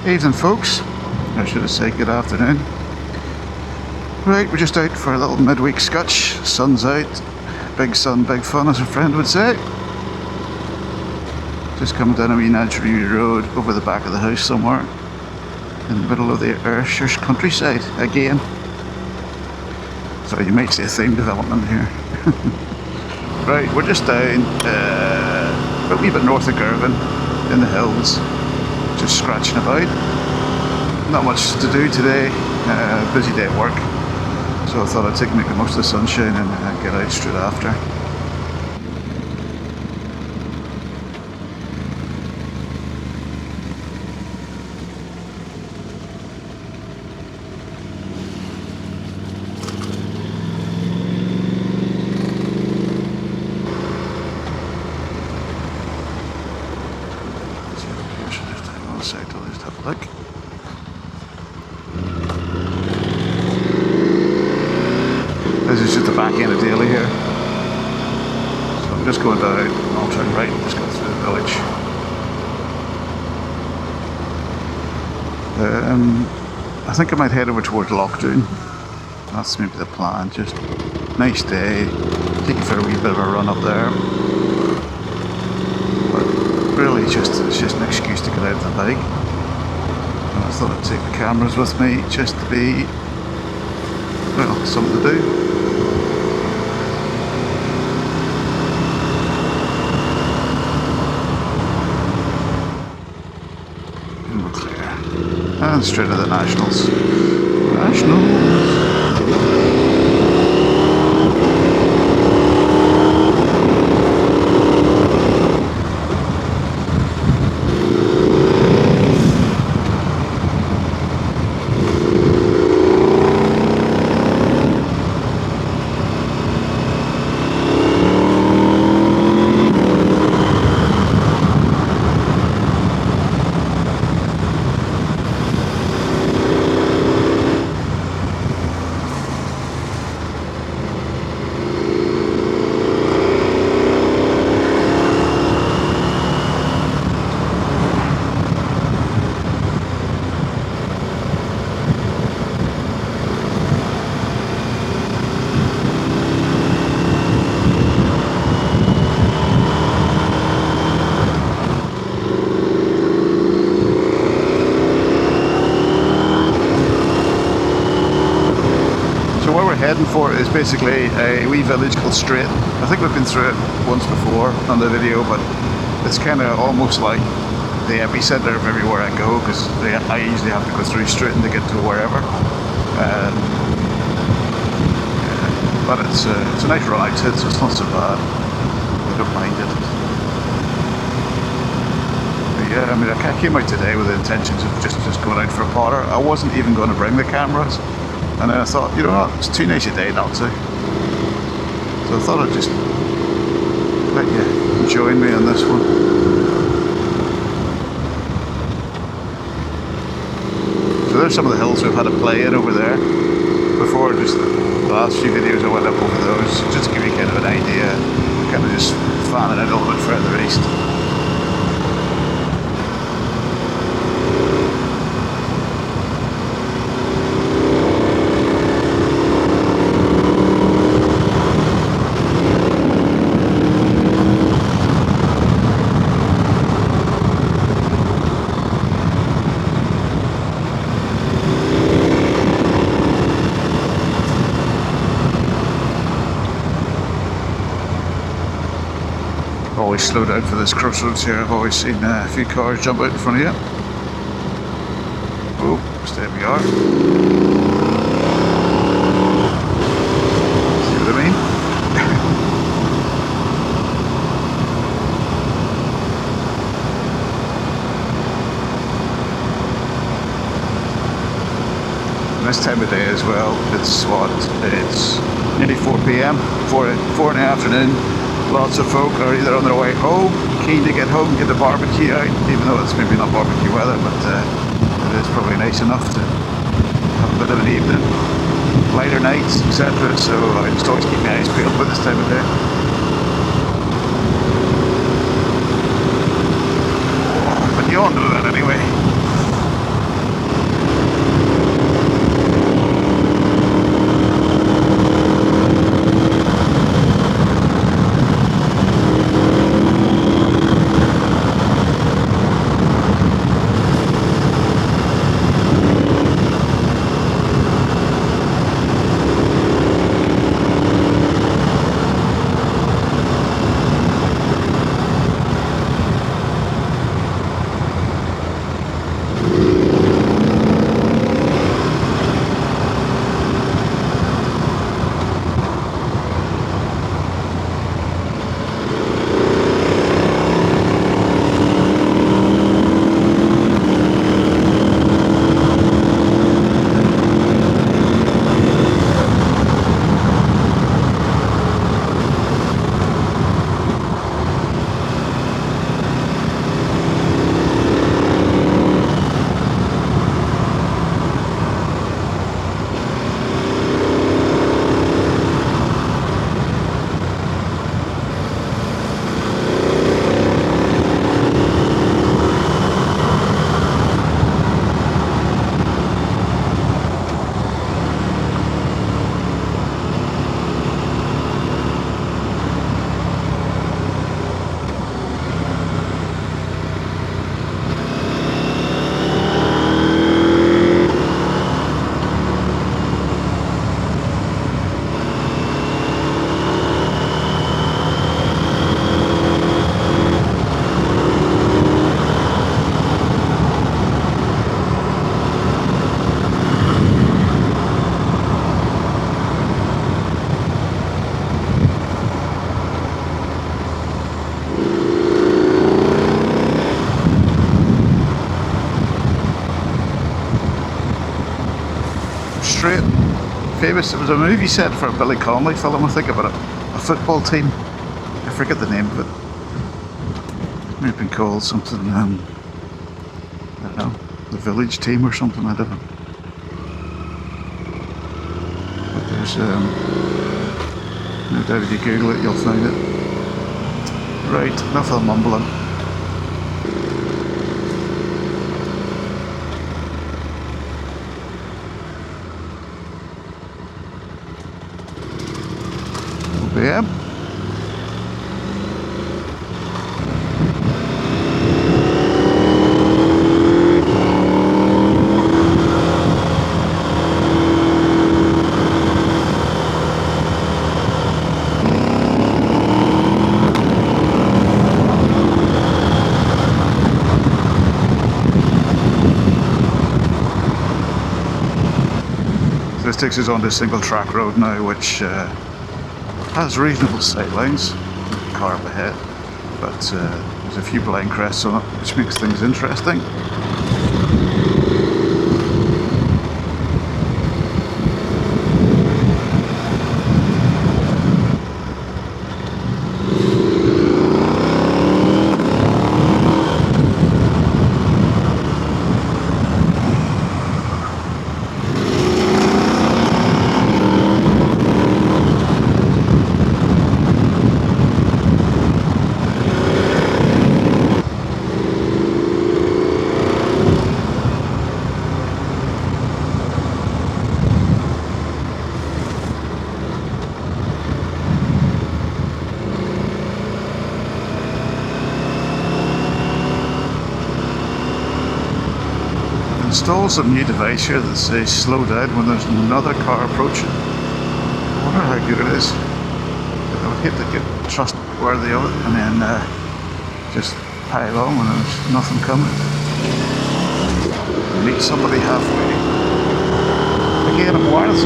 Evening folks, I should have said good afternoon. Right, we're just out for a little midweek scotch. Sun's out, big sun, big fun as a friend would say. Just coming down a wee natural road over the back of the house somewhere in the middle of the Ayrshire countryside again. So you might see a theme development here. Right, we're just down a wee bit north of Girvan in the hills, just scratching about. Not much to do today, busy day at work, so I thought I'd make the most of the sunshine and get out straight after. This is just the back end of Daly here. So I'm just going down, I'll turn right and just go through the village. I think I might head over towards Loch Doon. That's maybe the plan. Just nice day, take you for a wee bit of a run up there. But really it's just an excuse to get out of the bike. And I thought I'd take the cameras with me just to be, well, something to do. And straight to the Nationals. So where we're heading for is basically a wee village called Straight. I think we've been through it once before on the video, but it's kind of almost like the epicenter of everywhere I go, because I usually have to go through Straight to get to wherever. But it's a nice ride, so it's not so bad. I don't mind it. But yeah, I mean, I came out today with the intentions of just going out for a potter. I wasn't even going to bring the cameras. And then I thought, you know what, it's too nice a day not to. So I thought I'd just let you join me on this one. So there's some of the hills we've had to play in over there. Before, just the last few videos I went up over those, just to give you kind of an idea, kind of just fanning it a little bit further east. Always slow down for this crossroads here. I've always seen a few cars jump out in front of you. Oh, there we are. See what I mean? And this time of day as well, it's what? It's nearly 4 PM, 4 in the afternoon. Lots of folk are either on their way home, keen to get home, get the barbecue out, even though it's maybe not barbecue weather, but it is probably nice enough to have a bit of an evening. Lighter nights, etc. So I just always keep my eyes peeled for this time of day. But you all know that anyway. Street. Famous, it was a movie set for a Billy Connolly film, I think, about a football team. I forget the name of it. It may have been called something, I don't know, the Village Team or something, I don't know. But there's, no doubt if you Google it, you'll find it. Right, enough of the mumbling. Yeah. So this takes us onto a single track road now, which has reasonable sight lines, car up ahead, but there's a few blind crests on it, which makes things interesting. Install some new device here that says slow down when there's another car approaching. I wonder how good it is. I would hate to get trustworthy of it and then just pile on when there's nothing coming. Meet somebody halfway. Again, I'm wireless.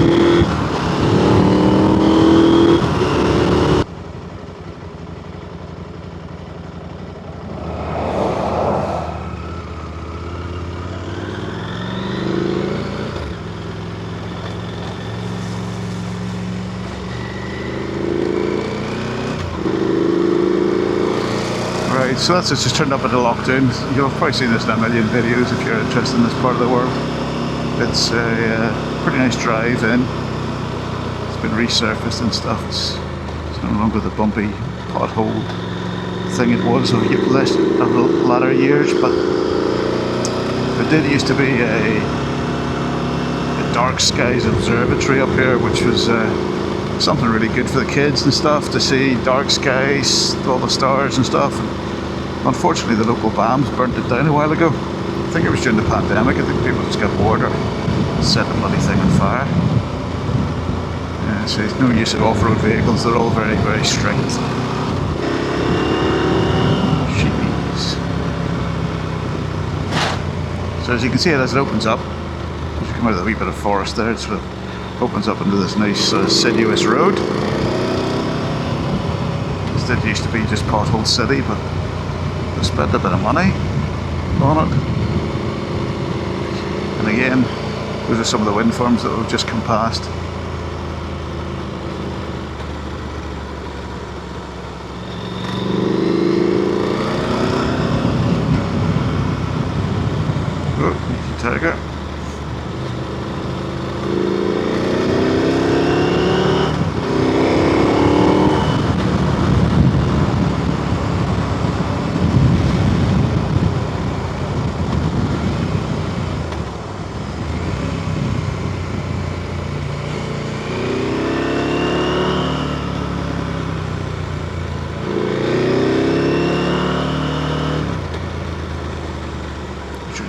So that's it, just turned up at the Loch Doon. You'll probably seen this in a million videos if you're interested in this part of the world. It's a pretty nice drive in. It's been resurfaced and stuff. It's no longer the bumpy pothole thing it was of the latter years, but there did used to be a dark skies observatory up here, which was something really good for the kids and stuff, to see dark skies, all the stars and stuff. Unfortunately, the local BAMs burnt it down a while ago. I think it was during the pandemic. I think people just got bored or set the bloody thing on fire. So there's no use of off-road vehicles. They're all very, very strict. Sheepies. So as you can see, as it opens up, as you come out of the wee bit of forest there, it sort of opens up into this nice sinuous road. This did used to be just Pothole City, but spent a bit of money on it. And again, those are some of the wind farms that have just come past. Oh, tiger.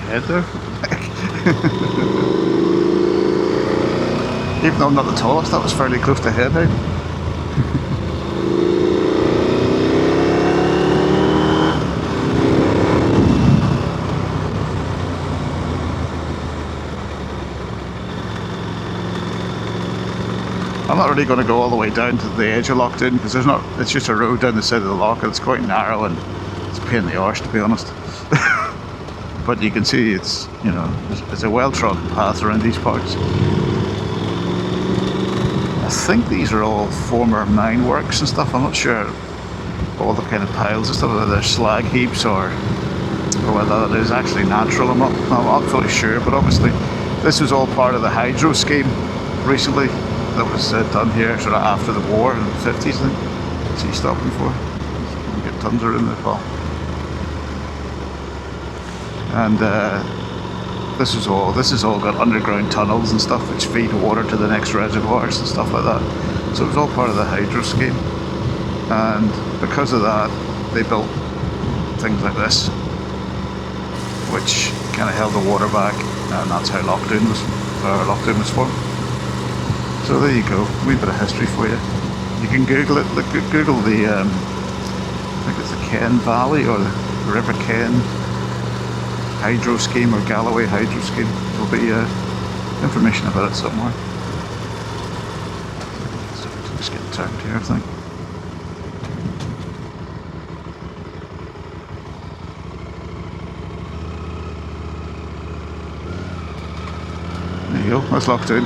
Head there. Even though I'm not the tallest, that was fairly close to head out. I'm not really going to go all the way down to the edge of Loch Doon because there's not. It's just a road down the side of the loch and it's quite narrow and it's a pain in the arse, to be honest. But you can see it's, you know, it's a well-trodden path around these parts. I think these are all former mine works and stuff. I'm not sure all the kind of piles and stuff, whether they're slag heaps or whether it is actually natural. I'm not fully sure, but obviously this was all part of the hydro scheme recently that was done here sort of after the war in the 50s. I think. What's he stopping for? We get tons of in the fall. And this is all got underground tunnels and stuff which feed water to the next reservoirs and stuff like that. So it was all part of the hydro scheme. And because of that, they built things like this, which kind of held the water back, and that's how Loch Doon was formed. So there you go, a wee bit of history for you. You can Google it. Look, Google the, I think it's the Ken Valley or the River Ken hydro scheme or Galloway hydro scheme. There'll be information about it somewhere. So just getting turned here, I think. There you go, that's Loch Doon.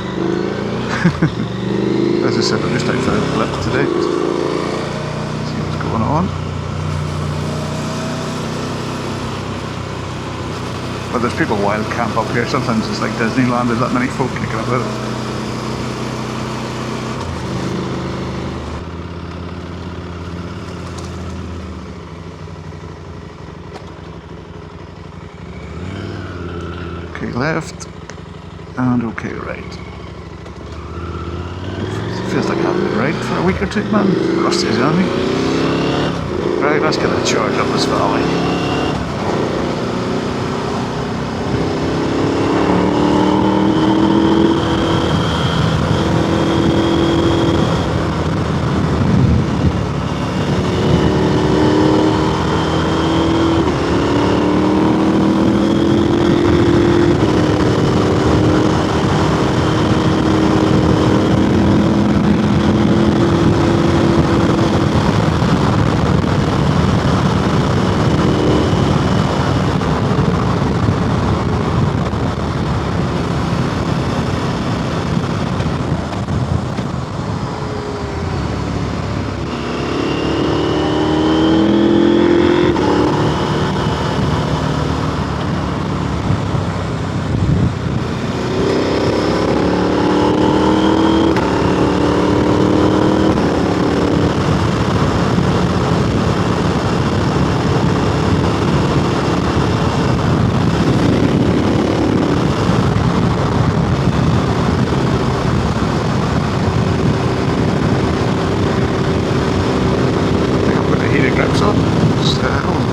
As I said, I'm just outside the blip today. See what's going on. But there's people wild camp up here. Sometimes it's like Disneyland, there's that many folk kicking about it. Okay, left. And okay, right. Feels like I haven't been right for a week or two, man. Rusty as anything. Right, let's get a charge up this valley.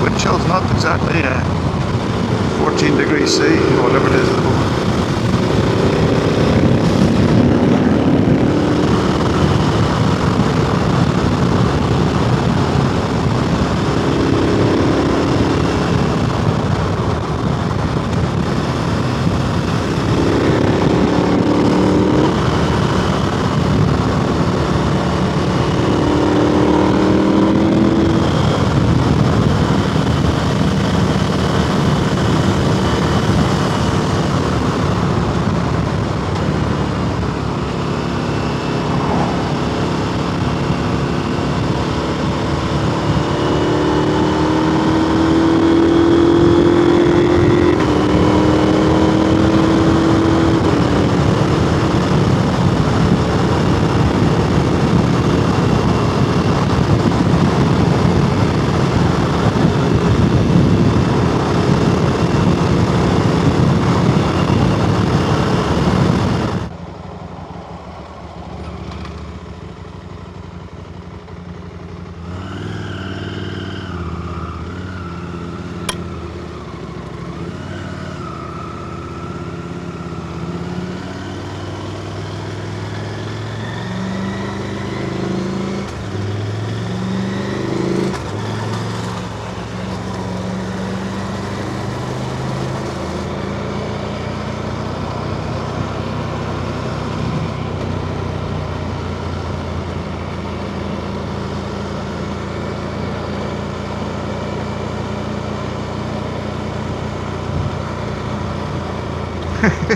Wind chill's not exactly 14 degrees C, or whatever it is at the moment.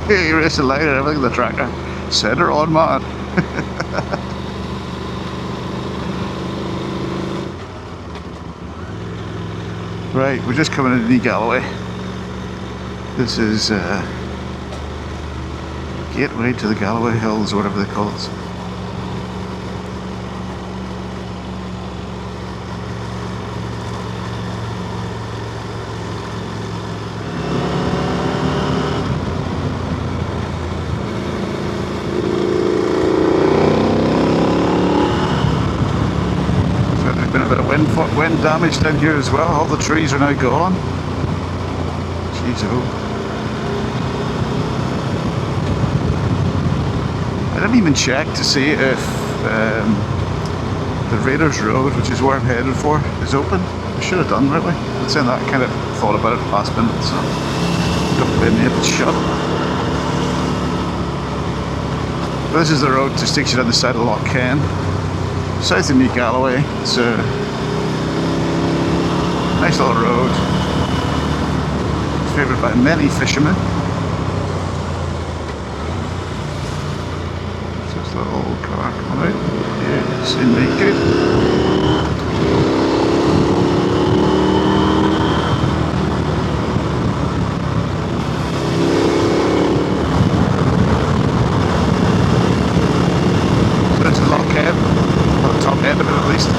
He raced the light and everything, the tractor. Set her on, man. Right, we're just coming into New Galloway. This is gateway to the Galloway Hills, or whatever they call it. So there's been a bit of wind damage down here as well. All the trees are now gone. Jeez, oh. I didn't even check to see if the Raiders Road, which is where I'm headed for, is open. I should have done, really. But saying that, I kind of thought about it last minute, so don't blame me if it's shut. But this is the road just takes you down the side of Loch Doon, south of New Galloway. It's a nice little road, favoured by many fishermen. Little car coming out. Yeah, it's in me good. So this is Loch Doon, or the top end of it at least.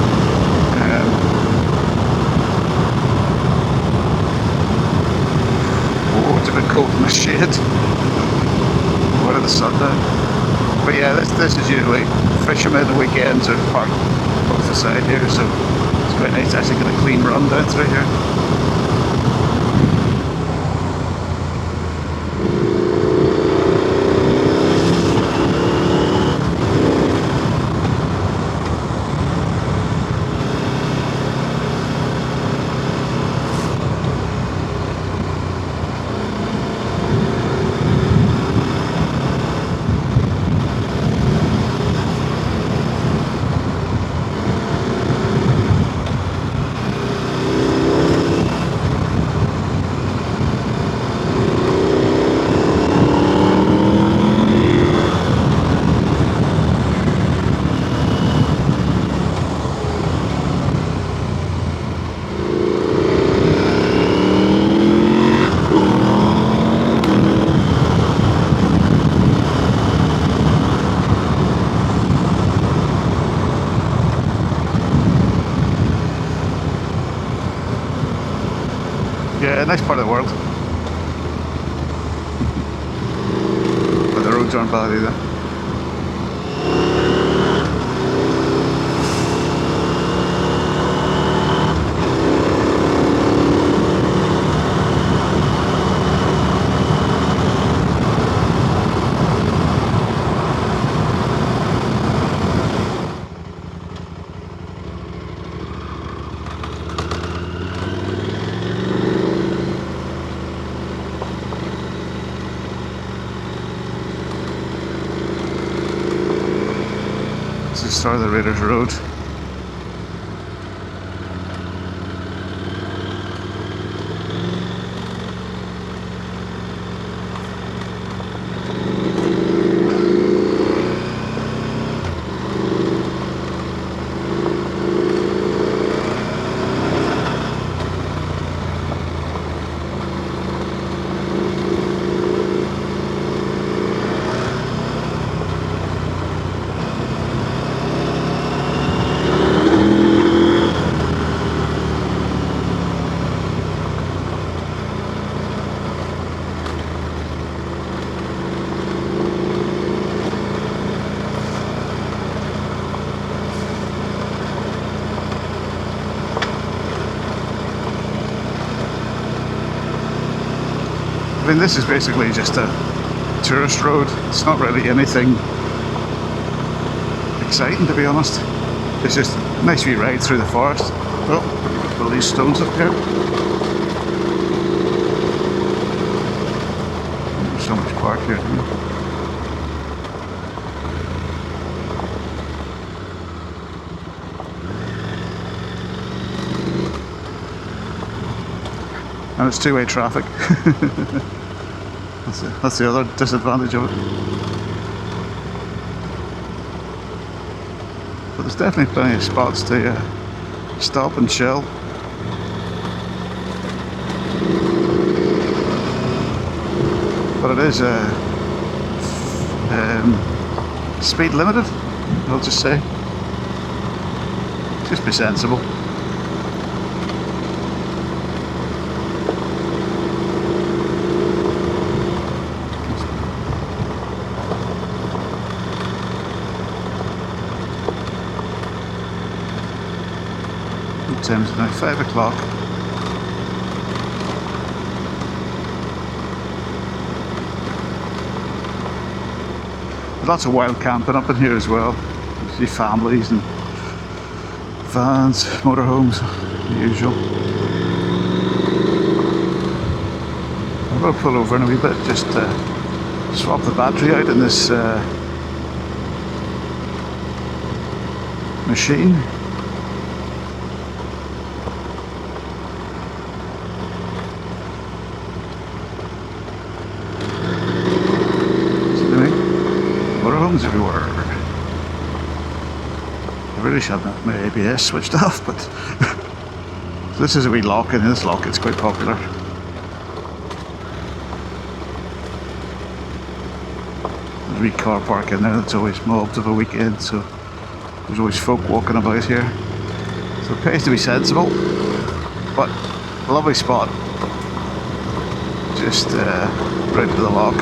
Oh, it's a bit cold in the shade. What are the sun down? But yeah, this is usually fishermen the weekends are parked off the side here, so it's quite nice to actually get a clean run down through here. Yeah, nice part of the world. But the roads aren't bad either. This is the start of the Raiders Road. I mean, this is basically just a tourist road. It's not really anything exciting, to be honest. It's just a nice wee ride through the forest. Oh, all these stones up here. There's so much park here. And it's two-way traffic. That's the other disadvantage of it. but there's definitely plenty of spots to stop and chill. But it is speed limited, I'll just say. Just be sensible. What time is it now? 5 o'clock. Lots of wild camping up in here as well. You see families and vans, motorhomes, the usual. I'm going to pull over in a wee bit, just swap the battery out in this machine. Motorhomes everywhere. I really should have my ABS switched off, but this is a wee lock, and this lock is quite popular. There's a wee car park in there that's always mobbed of a weekend, so there's always folk walking about here. So it pays to be sensible, but a lovely spot. Just right to the lock.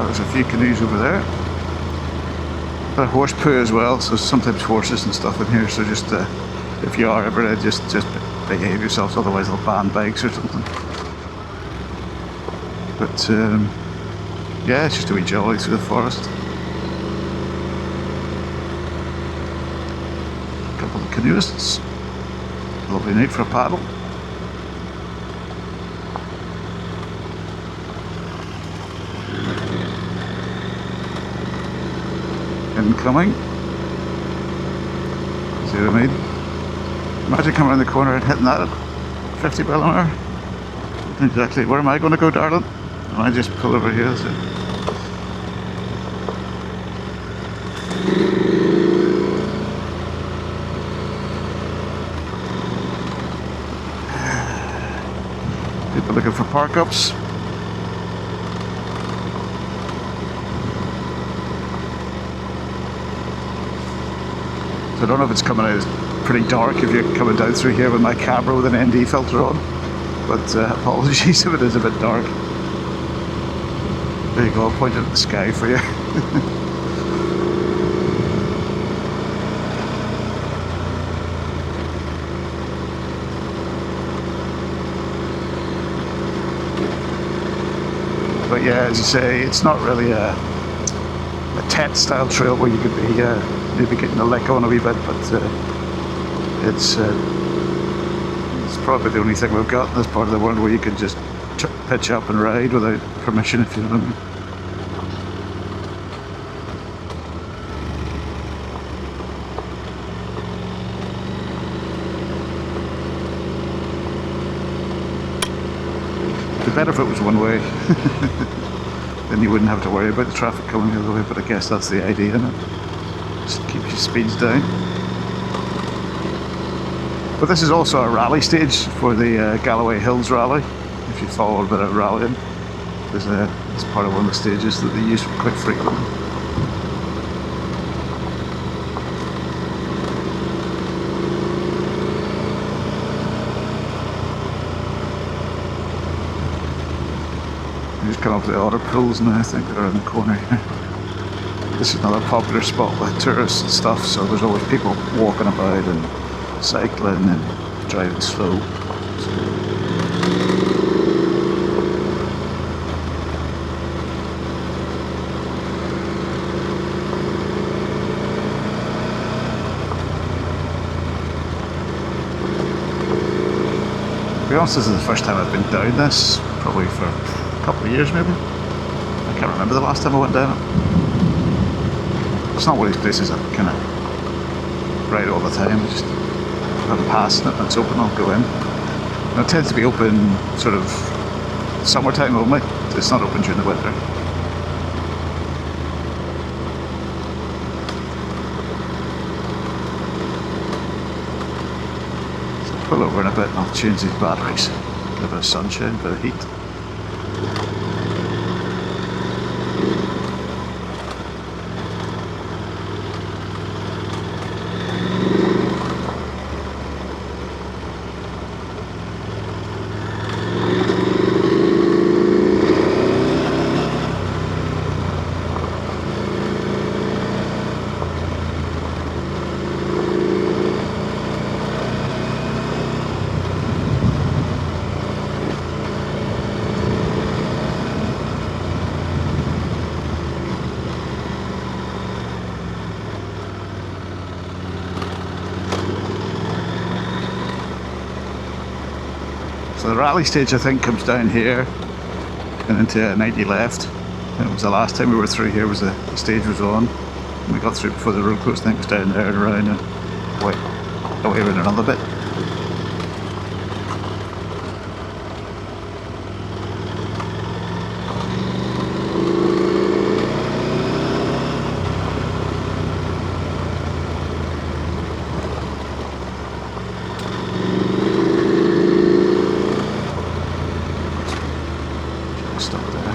There's a few canoes over there. Bit of horse poo as well, so sometimes horses and stuff in here, so just if you are ever there, just behave yourselves, otherwise they'll ban bikes or something. But yeah, it's just a wee jolly through the forest. A couple of canoeists. Lovely night for a paddle. Incoming. See what I mean? Imagine coming around the corner and hitting that at 50 mile an hour. Exactly. Where am I going to go, darling? And I just pull over here. So. People looking for park ups. I don't know if it's coming out pretty dark if you're coming down through here with my camera with an ND filter on, but apologies if it is a bit dark. There you go, I'll point it at the sky for you. But yeah, as you say, it's not really a tent style trail where you could be maybe getting a lick on a wee bit, but it's probably the only thing we've got in this part of the world where you can just pitch up and ride without permission, if you know what I mean. It'd be better if it was one way. Then you wouldn't have to worry about the traffic coming the other way, but I guess that's the idea, isn't it? Just keep your speeds down. But this is also a rally stage for the Galloway Hills Rally. If you follow a bit of rallying, it's part of one of the stages that they use quite frequently. Just come up to the otter pools now, I think they're around the corner here. This is another popular spot with tourists and stuff, so there's always people walking about and cycling and driving slow. To be honest, this is the first time I've been down this, probably for a couple of years maybe. I can't remember the last time I went down it. it's not one of these places that kind of ride all the time. Just if I'm passing it and it's open, I'll go in. And it tends to be open sort of summertime only. It's not open during the winter. So I'll pull over in a bit and I'll change these batteries. A bit of sunshine, a bit of heat. So the rally stage I think comes down here and into 90 left. And it was the last time we were through here was the stage was on. And we got through before the road closed. I think it was down there and around and away around another bit. Stop there.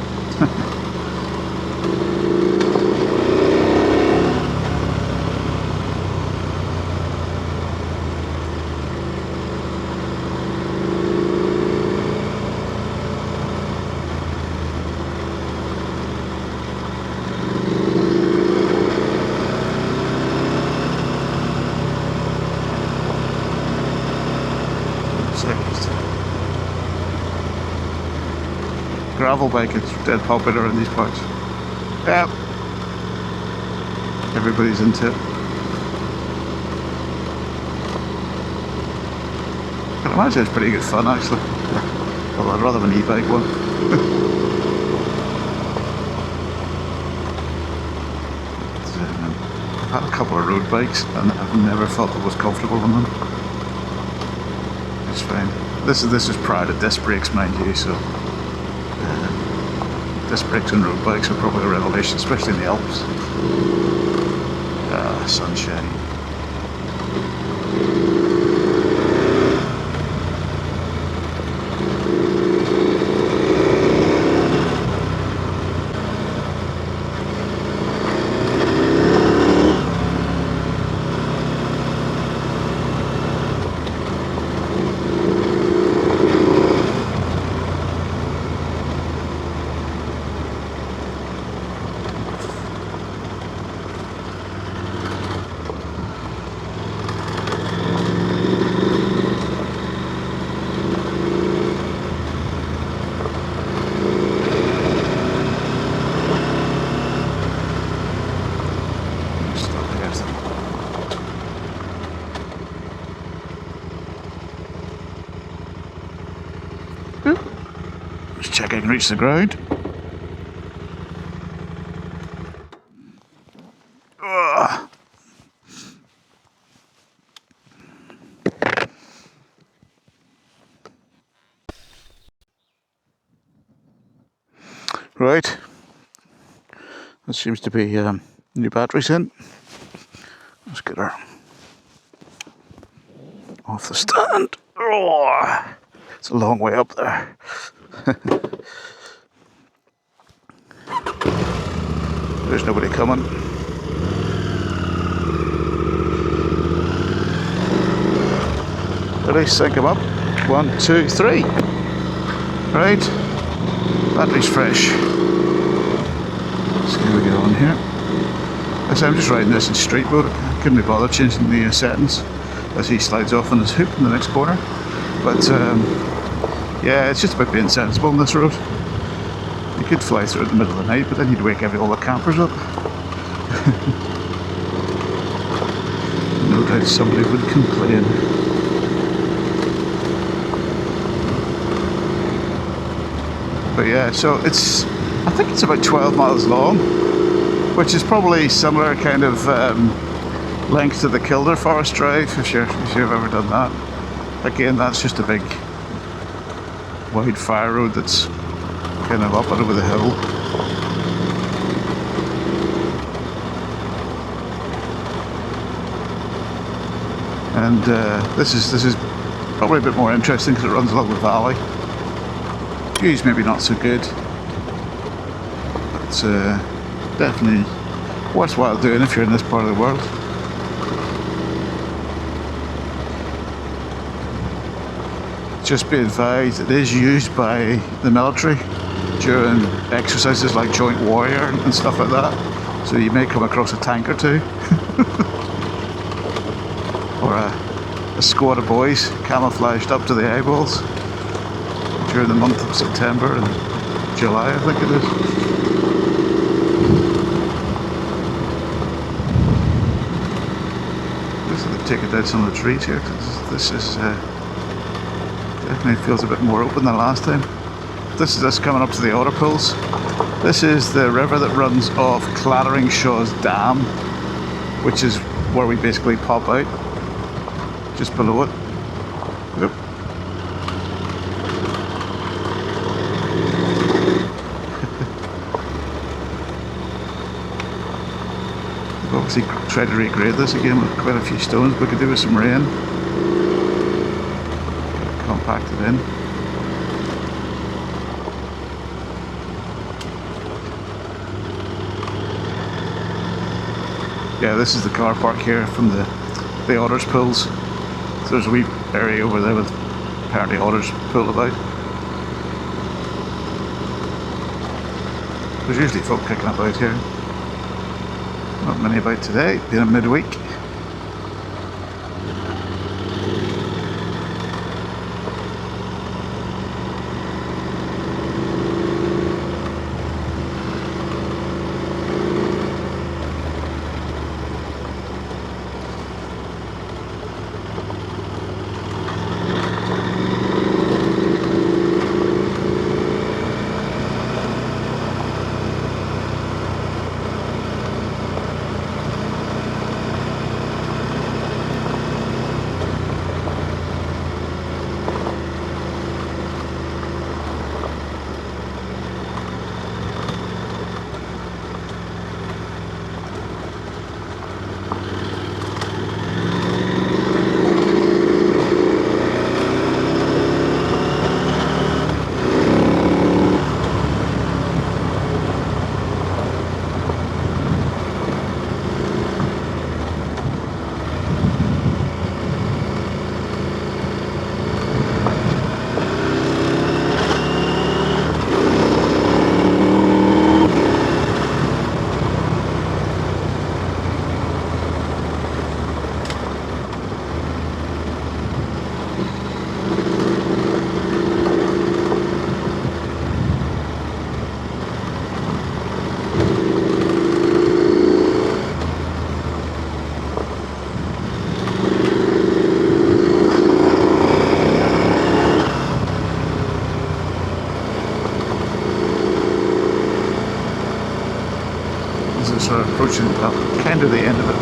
Gravel bike is dead popular in these parts. Yeah, everybody's into it. I can imagine it's pretty good fun actually. Well, I'd rather have an e-bike one. I've had a couple of road bikes and I've never felt I was comfortable on them. It's fine. This is prior to disc brakes, mind you, so disc brakes and road bikes are probably a revelation, especially in the Alps. Sunshine. Just check I can reach the ground. Ugh. Right, that seems to be new batteries in. Let's get her off the stand. Oh, it's a long way up there. There's nobody coming. Ready, sync them up. 1, 2, 3. Right, battery's fresh. So here we go on here. So I'm just riding this in street mode. I couldn't be bothered changing the settings as he slides off on his hoop in the next corner. But yeah, it's just about being sensible on this road. You could fly through it in the middle of the night, but then you'd wake all the campers up. No doubt somebody would complain. But yeah, so I think it's about 12 miles long. which is probably similar kind of length to the Kildare Forest Drive, if you've ever done that. Again, that's just a big wide fire road that's kind of up and over the hill. And this is probably a bit more interesting because it runs along the valley. View's maybe not so good. It's definitely worthwhile doing if you're in this part of the world. Just be advised, it is used by the military during exercises like Joint Warrior and stuff like that. So you may come across a tank or two. Or a squad of boys camouflaged up to the eyeballs during the month of September and July, I think it is. They've taken down some of the trees here. This is definitely feels a bit more open than last time. This is us coming up to the Otter Pools. This is the river that runs off Clatteringshaw's Dam, which is where we basically pop out, just below it. Yep. We've obviously tried to recreate this again with quite a few stones, but we could do with some rain. Compact it in. Yeah, this is the car park here from the Otters Pools. So there's a wee area over there with apparently otters pool about. There's usually folk kicking about here. Not many about today, being a midweek. Sort of approaching kind of the end of it.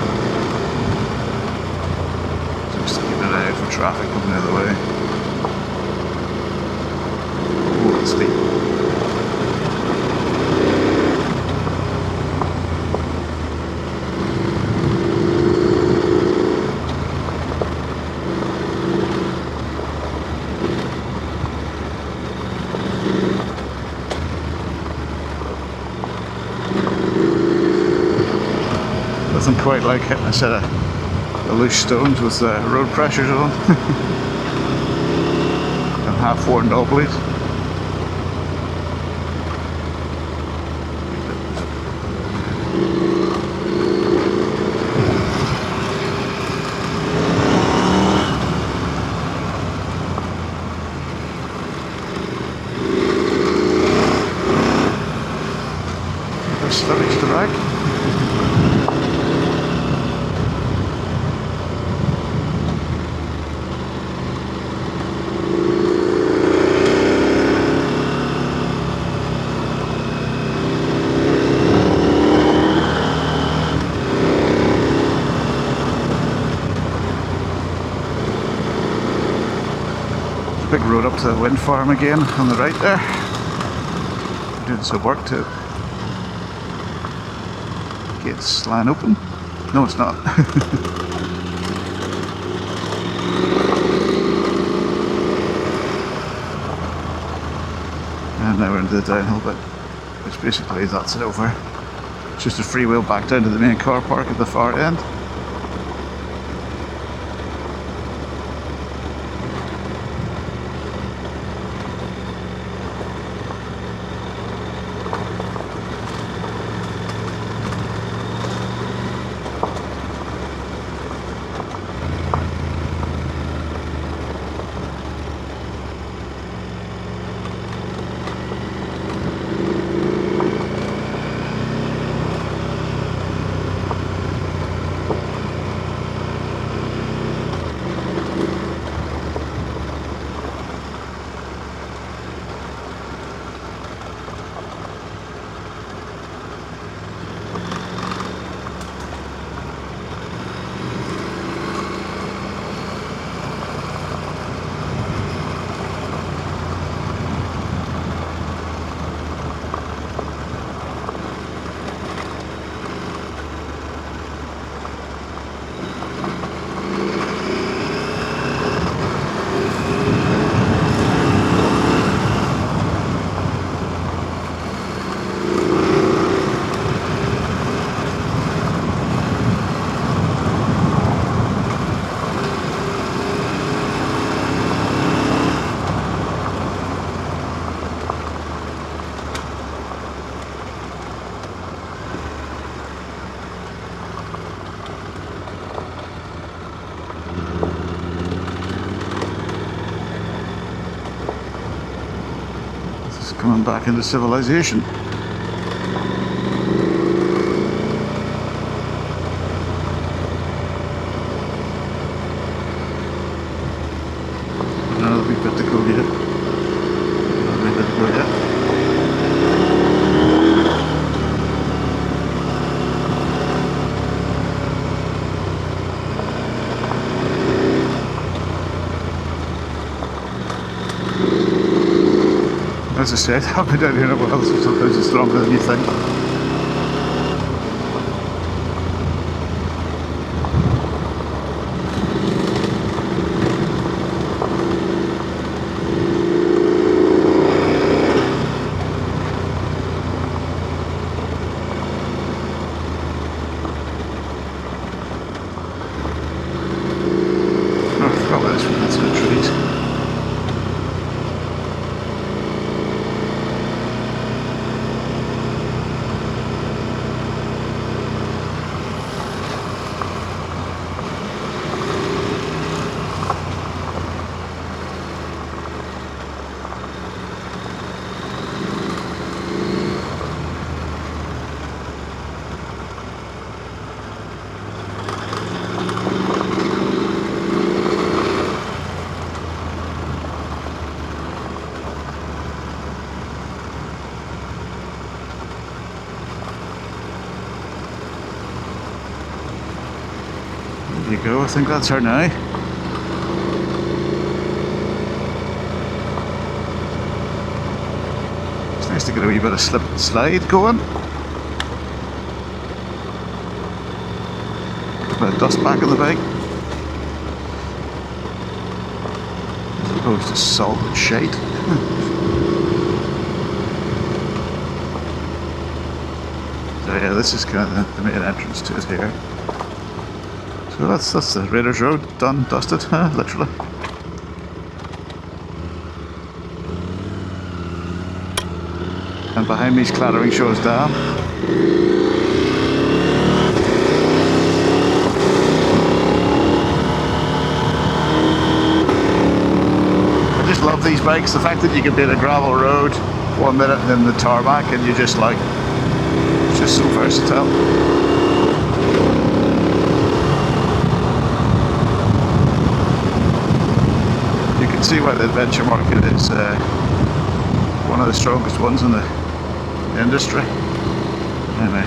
Just keeping an eye out for traffic coming the other way. Oh, it's steep. Nothing quite like hitting a set of loose stones with road pressures on and half-worn knobblies. There's slurry to the right. road up to the wind farm again on the right there. We're doing some work to gates line open. No, it's not. And now we're into the downhill bit, which basically that's it over. It's just a freewheel back down to the main car park at the far end. Coming back into civilization. Another wee bit to go yet. Another wee bit to go yet. As I said, I've been down here in a while, so sometimes it's stronger than you think. Oh, I forgot about this one, that's the trees. There you go, I think that's her now. It's nice to get a wee bit of slip and slide going. A bit of dust back in the bike. As opposed to salt and shite. So yeah, this is kind of the main entrance to it here. So that's the Raiders Road, done, dusted, literally. And behind me's clattering shows down. I just love these bikes, the fact that you can be in a gravel road 1 minute and then the tarmac, and you just like, it's just so versatile. See why the adventure market is one of the strongest ones in the industry. Anyway,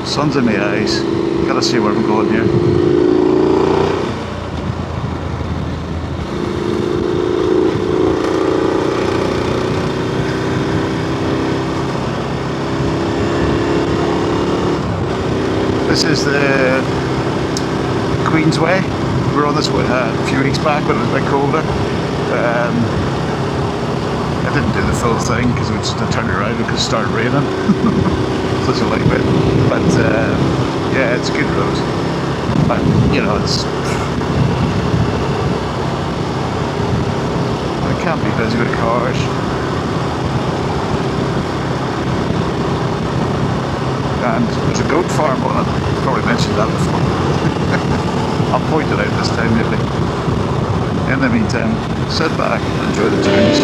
sun's in my eyes. Gotta see where I'm going here. This is the Queensway. We were on this way a few weeks back when it was a bit colder. I didn't do the full thing because we just turned around because it started raining. Such a light bit. But yeah, it's a good road. But you know, it can't be busy with cars. And there's a goat farm on it. Probably mentioned that before. I'll point it out this time maybe. In the meantime, sit back and enjoy the tunes.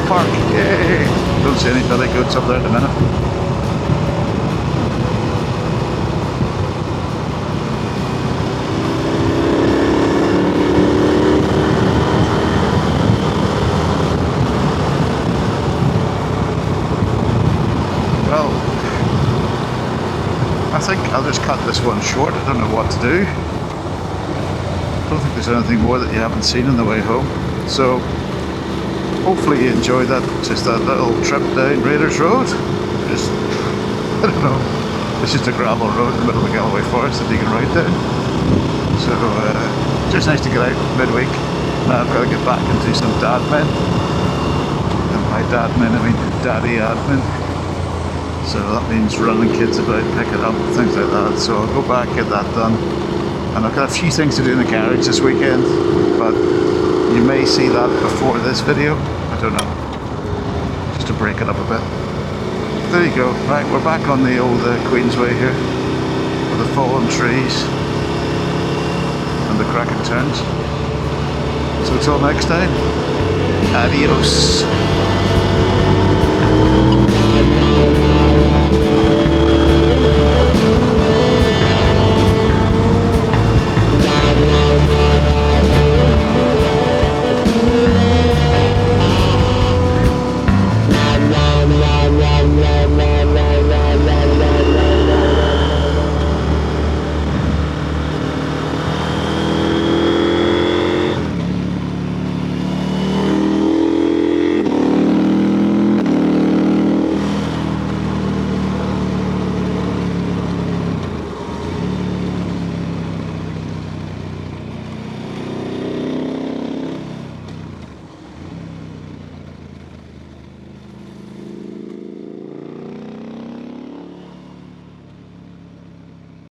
Park. Yay! Don't see any billy goats up there at the minute. Well, I think I'll just cut this one short. I don't know what to do. I don't think there's anything more that you haven't seen on the way home. So hopefully you enjoyed that, just that little trip down Raiders Road. Just, I don't know, it's just a gravel road in the middle of the Galloway Forest that you can ride down. So, just nice to get out midweek. Now I've got to get back and do some dadmin. And by dadmin, I mean daddy admin. So that means running kids about, picking up, things like that. So I'll go back, get that done. And I've got a few things to do in the garage this weekend, but you may see that before this video. I don't know. Just to break it up a bit. There you go. Right, we're back on the old Queensway here. With the fallen trees. And the cracking turns. So until next time. Adios.